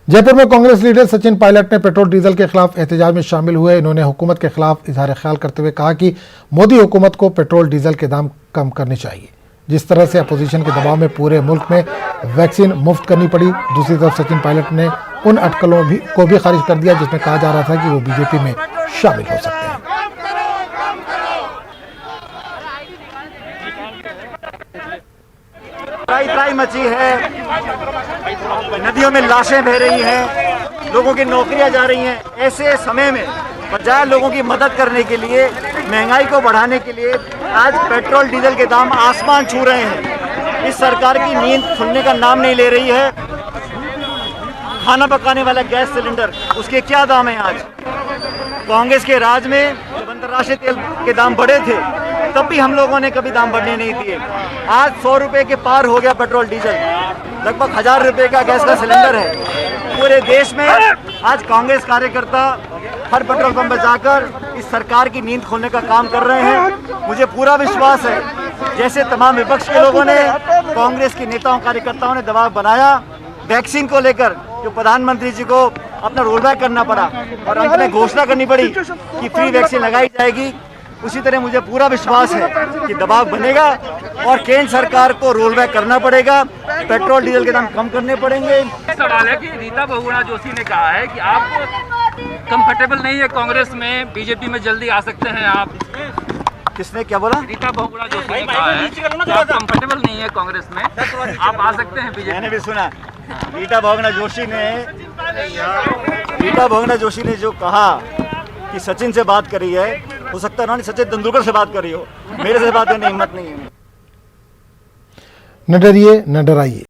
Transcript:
जयपुर में कांग्रेस लीडर सचिन पायलट ने petrol diesel के खिलाफ एहतजाज में शामिल हुए। इन्होंने हुकूमत के खिलाफ इजहार ख्याल करते हुए कहा कि मोदी हुकूमत को पेट्रोल डीजल के दाम कम करने चाहिए। जिस तरह से अपोजिशन के दबाव में पूरे मुल्क में वैक्सीन मुफ्त करनी पड़ी, दूसरी तरफ सचिन पायलट ने उन अटकलों को भी खारिज कर दिया जिसमें कहा जा रहा था कि वो बीजेपी में शामिल हो सकते हैं। त्राई मची है, नदियों में लाशें बह रही हैं, लोगों की नौकरियां जा रही हैं। ऐसे समय में बजाय लोगों की मदद करने के लिए, महंगाई को बढ़ाने के लिए आज पेट्रोल डीजल के दाम आसमान छू रहे हैं। इस सरकार की नींद खुलने का नाम नहीं ले रही है। खाना पकाने वाला गैस सिलेंडर, उसके क्या दाम हैं आज? कांग्रेस के राज में जब अंतर्राष्ट्रीय तेल के दाम बढ़े थे तब भी हम लोगों ने कभी दाम बढ़ने नहीं दिए। आज 100 रुपए के पार हो गया पेट्रोल डीजल, लगभग 1000 रुपए का गैस का सिलेंडर है। पूरे देश में आज कांग्रेस कार्यकर्ता हर पेट्रोल पंप पर जाकर इस सरकार की नींद खोलने का काम कर रहे हैं। मुझे पूरा विश्वास है, जैसे तमाम विपक्ष के लोगों ने, कांग्रेस के नेताओं कार्यकर्ताओं ने दबाव बनाया वैक्सीन को लेकर, जो प्रधानमंत्री जी को अपना रोल बैक करना पड़ा और अंत में घोषणा करनी पड़ी कि फ्री वैक्सीन लगाई जाएगी, उसी तरह मुझे पूरा विश्वास है कि दबाव बनेगा और केंद्र सरकार को रोल बैक करना पड़ेगा, पेट्रोल डीजल के दाम कम करने पड़ेंगे। सवाल है कि रीता बहुगुणा जोशी ने कहा है कि आप कंफर्टेबल नहीं है कांग्रेस में, बीजेपी में जल्दी आ सकते हैं आप। किसने क्या बोला? रीता बहुगुणा जोशी ने कहा है कि आप कंफर्टेबल नहीं है कांग्रेस में, आप आ सकते हैं बीजेपी। मैंने भी सुना रीता बहुगुणा जोशी ने जो कहा कि सचिन से बात करी है, हो सकता है उन्होंने सचिन तेंदुलकर से बात करी हो, मेरे से बात करने की हिम्मत नहीं है। न डरिए न डराइए।